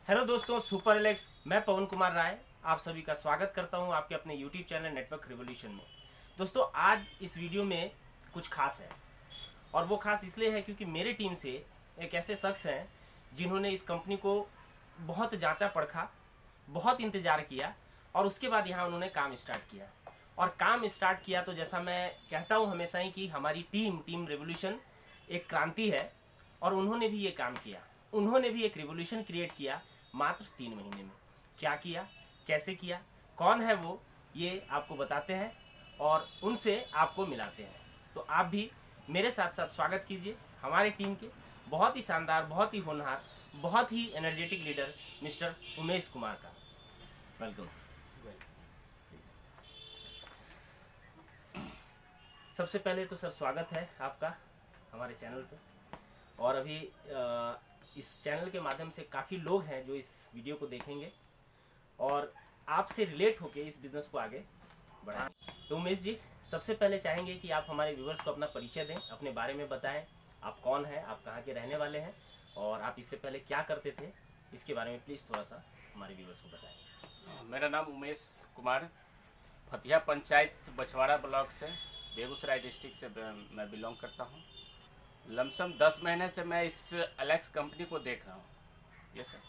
Hello दोस्तों, super Alex, मैं पवन कुमार राय आप सभी का स्वागत करता हूं आपके अपने यूट्यूब चैनल नेटवर्क रिवॉल्यूशन में। दोस्तों, आज इस वीडियो में कुछ खास है और वो खास इसलिए है क्योंकि मेरे टीम से एक ऐसे शख्स हैं जिन्होंने इस कंपनी को बहुत जांचा परखा, बहुत इंतज़ार किया और उसके बाद यहाँ उन्होंने काम स्टार्ट किया। और काम स्टार्ट किया तो जैसा मैं कहता हूँ हमेशा ही कि हमारी टीम रिवॉल्यूशन एक क्रांति है और उन्होंने भी ये काम किया। उन्होंने भी एक रिवॉल्यूशन क्रिएट किया मात्र 3 महीने में। क्या किया, कैसे किया, कौन है वो, ये आपको बताते हैं और उनसे आपको मिलाते हैं। तो आप भी मेरे साथ साथ स्वागत कीजिए हमारे टीम के बहुत ही शानदार, बहुत ही होनहार, बहुत ही energetic leader mister Umesh Kumar का। Welcome sir. सबसे पहले तो सर स्वागत है आपका हमारे चैनल पे। और अभी इस चैनल के माध्यम से काफ़ी लोग हैं जो इस वीडियो को देखेंगे और आपसे रिलेट होके इस बिज़नेस को आगे बढ़ाएंगे। तो उमेश जी, सबसे पहले चाहेंगे कि आप हमारे व्यूवर्स को अपना परिचय दें, अपने बारे में बताएं। आप कौन हैं, आप कहाँ के रहने वाले हैं और आप इससे पहले क्या करते थे, इसके बारे में प्लीज़ थोड़ा सा हमारे व्यूवर्स को बताएं। मेरा नाम उमेश कुमार, फतिया पंचायत बछवाड़ा ब्लॉक से, बेगूसराय डिस्ट्रिक्ट से मैं बिलोंग करता हूँ। लमसम 10 महीने से मैं इस एलेक्स कंपनी को देख रहा हूँ। ये सर,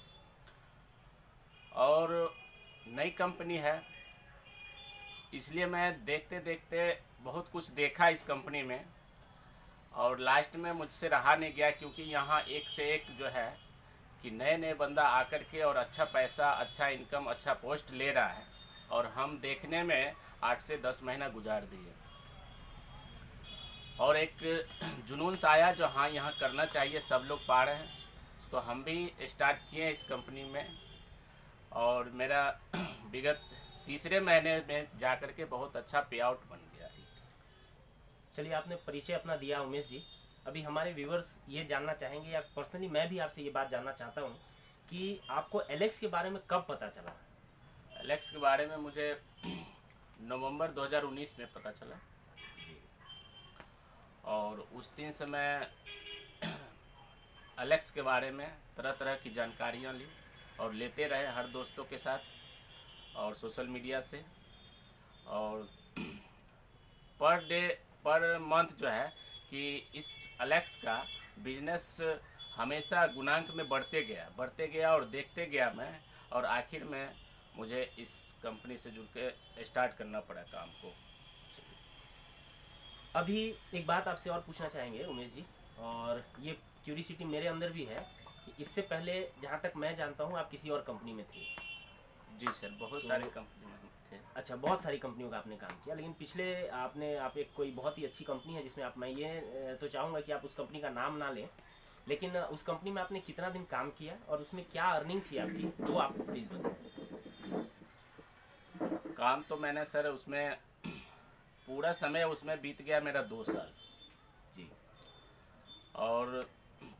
और नई कंपनी है इसलिए मैं देखते देखते बहुत कुछ देखा इस कंपनी में और लास्ट में मुझसे रहा नहीं गया, क्योंकि यहाँ एक से एक जो है कि नए नए बंदा आकर के और अच्छा पैसा, अच्छा इनकम, अच्छा पोस्ट ले रहा है और हम देखने में 8 से 10 महीना गुजार दिए और एक जुनून सा आया जो हाँ यहाँ करना चाहिए, सब लोग पा रहे हैं, तो हम भी स्टार्ट किए इस कंपनी में। और मेरा विगत तीसरे महीने में जा कर के बहुत अच्छा पे आउट बन गया। चलिए, आपने परिचय अपना दिया उमेश जी। अभी हमारे व्यूवर्स ये जानना चाहेंगे या पर्सनली मैं भी आपसे ये बात जानना चाहता हूँ कि आपको एलेक्स के बारे में कब पता चला। एलेक्स के बारे में मुझे नवंबर 2019 में पता चला और उस दिन से मैं एलेक्स के बारे में तरह तरह की जानकारियाँ ली और लेते रहे हर दोस्तों के साथ और सोशल मीडिया से। और पर डे, पर मंथ जो है कि इस एलेक्स का बिजनेस हमेशा गुणांक में बढ़ते गया और देखते गया मैं, और आखिर में मुझे इस कंपनी से जुड़ के स्टार्ट करना पड़ा काम को। अभी एक बात आपसे और पूछना चाहेंगे उमेश जी, और ये क्यूरियोसिटी मेरे अंदर भी है कि इससे पहले जहाँ तक मैं जानता हूँ आप किसी और कंपनी में थे। जी सर, बहुत सारे कंपनी में थे। अच्छा, बहुत सारी कंपनियों का आपने काम किया, लेकिन पिछले आप एक कोई बहुत ही अच्छी कंपनी है जिसमें मैं ये तो चाहूँगा कि आप उस कंपनी का नाम ना लें, लेकिन उस कंपनी में आपने कितना दिन काम किया और उसमें क्या अर्निंग थी आपकी, वो आप प्लीज़ बताएं। काम तो मैंने सर उसमें पूरा समय उसमें बीत गया मेरा 2 साल जी, और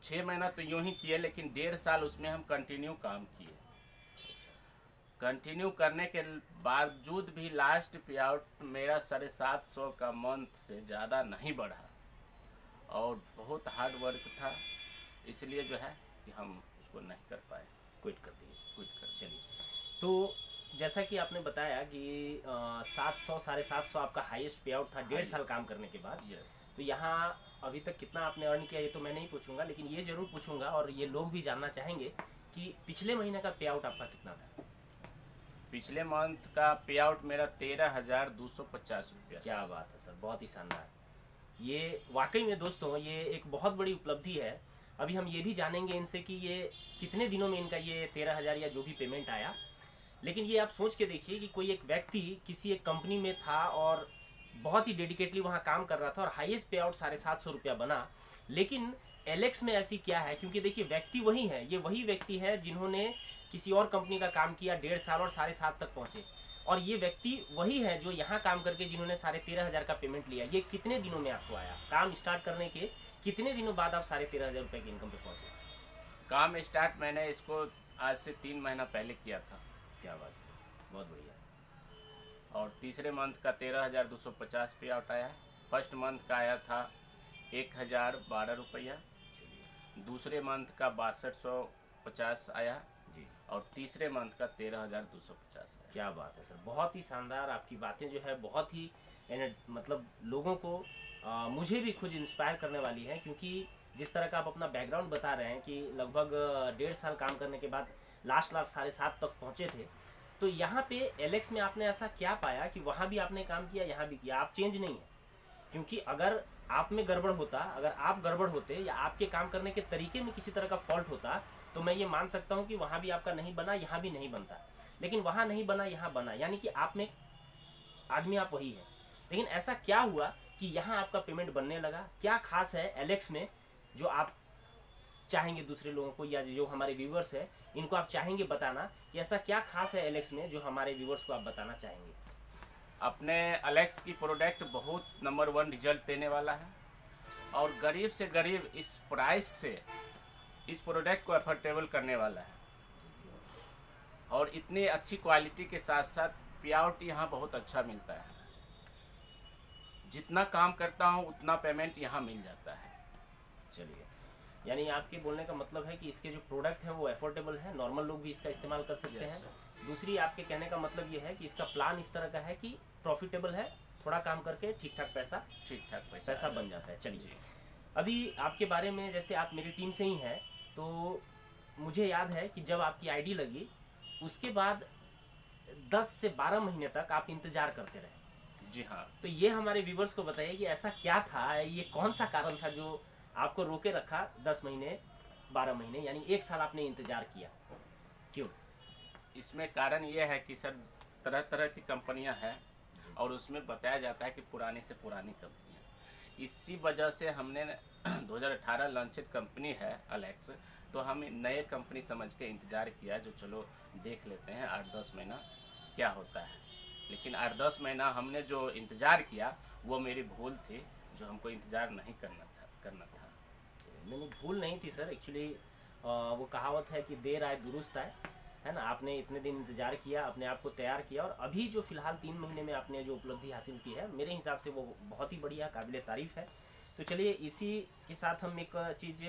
6 महीना तो यूं ही किए, लेकिन 1.5 साल उसमें हम कंटिन्यू काम किए। कंटिन्यू करने के बावजूद भी लास्ट पे आउट मेरा 750 का मंथ से ज़्यादा नहीं बढ़ा और बहुत हार्ड वर्क था, इसलिए जो है कि हम उसको नहीं कर पाए, क्विट कर चलिए, तो जैसा कि आपने बताया कि 700 750 आपका हाईएस्ट पे आउट था 1.5 साल काम करने के बाद। यस। तो यहाँ अभी तक कितना आपने अर्न किया ये तो मैं नहीं पूछूंगा, लेकिन ये जरूर पूछूंगा और ये लोग भी जानना चाहेंगे कि पिछले महीने का पे आउट आपका कितना था। पिछले मंथ का पे आउट मेरा 13,250 रुपया। क्या बात है सर, बहुत ही शानदार। ये वाकई में दोस्तों ये एक बहुत बड़ी उपलब्धि है। अभी हम ये भी जानेंगे इनसे कि ये कितने दिनों में इनका ये 13,000 या जो भी पेमेंट आया। लेकिन ये आप सोच के देखिए कि कोई एक व्यक्ति किसी एक कंपनी में था और बहुत ही डेडिकेटली वहाँ काम कर रहा था और हाईएस्ट पे आउट 750 रुपया बना, लेकिन एलेक्स में ऐसी क्या है, क्योंकि देखिए व्यक्ति वही है, ये वही व्यक्ति है जिन्होंने किसी और कंपनी का काम किया 1.5 साल और 7.5 तक पहुंचे, और ये व्यक्ति वही है जो यहाँ काम करके जिन्होंने 13,500 का पेमेंट लिया। ये कितने दिनों में आपको आया, काम स्टार्ट करने के कितने दिनों बाद आप 13,500 रुपये की इनकम पे पहुंचे। काम स्टार्ट मैंने इसको आज से 3 महीना पहले किया था। क्या बात है, बहुत बढ़िया। और तीसरे मंथ का 13,250 पे आउट आया है। फर्स्ट मंथ का आया था 1,012 रुपया। दूसरे मंथ का 6250 आया जी। और तीसरे मंथ का 13,250 है। क्या बात है सर, बहुत ही शानदार। आपकी बातें जो है बहुत ही मतलब लोगों को मुझे भी खुद इंस्पायर करने वाली है, क्योंकि जिस तरह का आप अपना बैकग्राउंड बता रहे हैं कि लगभग 1.5 साल काम करने के बाद लास्ट 7.5 तक पहुंचे थे, तो यहाँ पे एलेक्स में आपने ऐसा क्या पाया कि वहाँ भी आपने काम किया, यहाँ भी किया, आप चेंज नहीं है? क्योंकि अगर आप में गड़बड़ होता, अगर आप गड़बड़ होते या आपके काम करने के तरीके में किसी तरह का फॉल्ट होता, तो मैं ये मान सकता हूँ कि वहाँ भी आपका नहीं बना, यहाँ भी नहीं बनता। लेकिन वहाँ नहीं बना, यहाँ बना, यानी कि आप में आदमी आप वही है। लेकिन ऐसा क्या हुआ कि यहाँ आपका पेमेंट बनने लगा? क्या खास है एलेक्स में जो आप चाहेंगे दूसरे लोगों को, या जो हमारे व्यूवर्स है इनको आप चाहेंगे बताना कि ऐसा क्या खास है एलेक्स में जो हमारे व्यूवर्स को आप बताना चाहेंगे? अपने एलेक्स की प्रोडक्ट बहुत नंबर 1 रिजल्ट देने वाला है, और गरीब से गरीब इस प्राइस से इस प्रोडक्ट को अफोर्डेबल करने वाला है, और इतनी अच्छी क्वालिटी के साथ साथ पेआउट यहाँ बहुत अच्छा मिलता है। जितना काम करता हूँ उतना पेमेंट यहाँ मिल जाता है। चलिए, यानी आपके बोलने का मतलब है कि इसके जो प्रोडक्ट है वो अफोर्डेबल है, नॉर्मल लोग भी इसका इस्तेमाल कर सकते हैं। दूसरी, आपके कहने का मतलब ये है कि इसका प्लान इस तरह का है कि प्रॉफिटेबल है, थोड़ा काम करके ठीक ठाक पैसा बन जाता है। चलिए, अभी आपके बारे में, जैसे आप मेरी टीम से ही हैं, तो मुझे याद है कि जब आपकी आईडी लगी उसके बाद 10 से 12 महीने तक आप इंतजार करते रहे। जी हाँ। तो ये हमारे व्यूवर्स को बताइए कि ऐसा क्या था, ये कौन सा कारण था जो आपको रोके रखा 10 महीने 12 महीने, यानी 1 साल आपने इंतजार किया, क्यों? इसमें कारण ये है कि सर तरह तरह की कंपनियां हैं, और उसमें बताया जाता है कि पुरानी से पुरानी कंपनियां, इसी वजह से हमने 2018 लॉन्चेड कंपनी है एलेक्स, तो हम नए कंपनी समझ के इंतज़ार किया, जो चलो देख लेते हैं 8-10 महीना क्या होता है। लेकिन 8-10 महीना हमने जो इंतज़ार किया वो मेरी भूल थी, जो हमको इंतज़ार नहीं करना था। नहीं, भूल नहीं थी सर, एक्चुअली वो कहावत है कि देर आए दुरुस्त आए, है ना? आपने इतने दिन इंतजार किया, अपने आप को तैयार किया, और अभी जो फिलहाल 3 महीने में आपने जो उपलब्धि हासिल की है, मेरे हिसाब से वो बहुत ही बढ़िया, काबिल तारीफ़ है। तो चलिए, इसी के साथ हम एक चीज़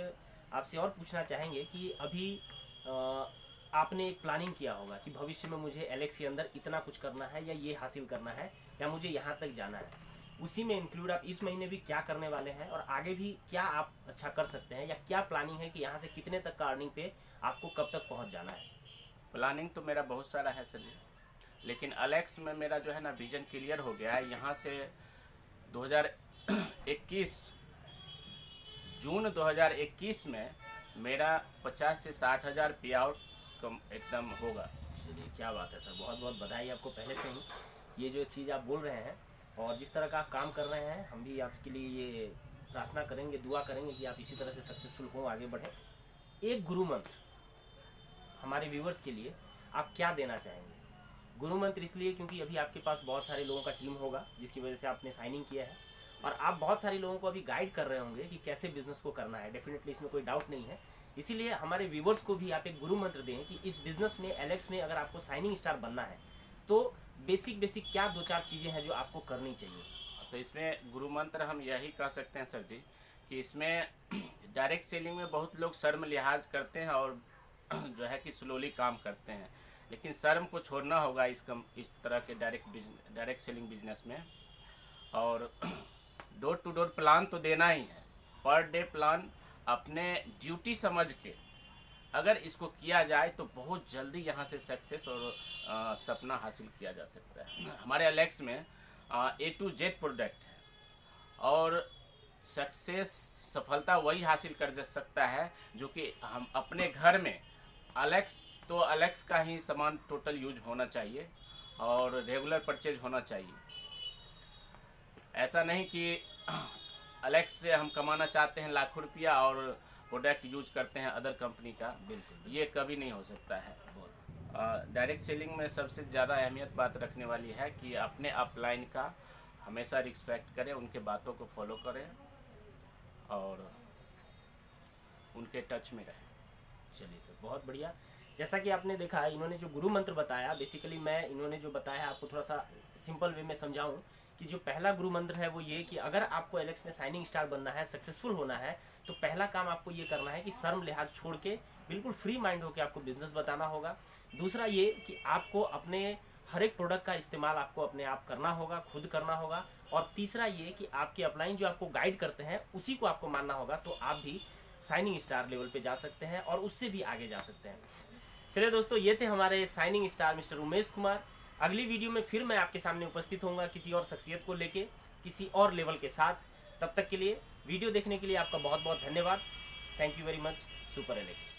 आपसे और पूछना चाहेंगे कि अभी आपने एक प्लानिंग किया होगा कि भविष्य में मुझे एलेक्स के अंदर इतना कुछ करना है, या ये हासिल करना है, या मुझे यहाँ तक जाना है। उसी में इंक्लूड आप इस महीने भी क्या करने वाले हैं, और आगे भी क्या आप अच्छा कर सकते हैं, या क्या प्लानिंग है कि यहाँ से कितने तक का अर्निंग पे आपको कब तक पहुँच जाना है? प्लानिंग तो मेरा बहुत सारा है सर, लेकिन एलेक्स में मेरा जो है ना विजन क्लियर हो गया है। यहाँ से 2021 जून 2021 में मेरा 50 से 60 हज़ार पे आउट एकदम होगा। चलिए, क्या बात है सर, बहुत बहुत बधाई आपको पहले से ही। ये जो चीज़ आप बोल रहे हैं और जिस तरह का आप काम कर रहे हैं, हम भी आपके लिए ये प्रार्थना करेंगे, दुआ करेंगे कि आप इसी तरह से सक्सेसफुल हों, आगे बढ़ें। एक गुरु मंत्र हमारे व्यूवर्स के लिए आप क्या देना चाहेंगे? गुरु मंत्र इसलिए क्योंकि अभी आपके पास बहुत सारे लोगों का टीम होगा जिसकी वजह से आपने साइनिंग किया है, और आप बहुत सारे लोगों को अभी गाइड कर रहे होंगे कि कैसे बिजनेस को करना है। डेफिनेटली इसमें कोई डाउट नहीं है। इसीलिए हमारे व्यूवर्स को भी आप एक गुरु मंत्र दें कि इस बिजनेस में, एलेक्स में, अगर आपको साइनिंग स्टार बनना है तो बेसिक क्या 2-4 चीज़ें हैं जो आपको करनी चाहिए। तो इसमें गुरु मंत्र हम यही कह सकते हैं सर जी, कि इसमें डायरेक्ट सेलिंग में बहुत लोग शर्म लिहाज करते हैं और जो है कि स्लोली काम करते हैं, लेकिन शर्म को छोड़ना होगा इस तरह के डायरेक्ट सेलिंग बिजनेस में। और डोर टू डोर प्लान तो देना ही है, पर डे प्लान अपने ड्यूटी समझ के अगर इसको किया जाए तो बहुत जल्दी यहाँ से सक्सेस और सपना हासिल किया जा सकता है। हमारे एलेक्स में A to Z प्रोडक्ट है, और सक्सेस सफलता वही हासिल कर सकता है जो कि हम अपने घर में एलेक्स का ही सामान टोटल यूज होना चाहिए और रेगुलर परचेज होना चाहिए। ऐसा नहीं कि एलेक्स से हम कमाना चाहते हैं लाखों रुपया और प्रोडक्ट यूज करते हैं अदर कंपनी का, बिल्कुल ये कभी नहीं हो सकता है। डायरेक्ट सेलिंग में सबसे ज़्यादा अहमियत बात रखने वाली है कि अपने अपलाइन का हमेशा रिस्पेक्ट करें, उनके बातों को फॉलो करें और उनके टच में रहें। चलिए सर, बहुत बढ़िया। जैसा कि आपने देखा, इन्होंने जो गुरु मंत्र बताया, बेसिकली मैं इन्होंने जो बताया आपको थोड़ा सा सिंपल वे में समझाऊं कि जो पहला गुरु मंत्र है वो ये कि अगर आपको एलेक्स में साइनिंग स्टार बनना है, सक्सेसफुल होना है, तो पहला काम आपको ये करना है कि शर्म लिहाज छोड़ के बिल्कुल फ्री माइंड होकर आपको बिजनेस बताना होगा। दूसरा ये कि आपको अपने हर एक प्रोडक्ट का इस्तेमाल आपको अपने आप करना होगा, खुद करना होगा। और तीसरा ये कि आपके अपलाइन जो आपको गाइड करते हैं उसी को आपको मानना होगा, तो आप भी शाइनिंग स्टार लेवल पे जा सकते हैं और उससे भी आगे जा सकते हैं। चलिए दोस्तों, ये थे हमारे shining star mister Umesh Kumar. अगली वीडियो में फिर मैं आपके सामने उपस्थित होऊंगा किसी और शख्सियत को लेके, किसी और लेवल के साथ। तब तक के लिए वीडियो देखने के लिए आपका बहुत बहुत धन्यवाद। Thank you very much. Super Alex.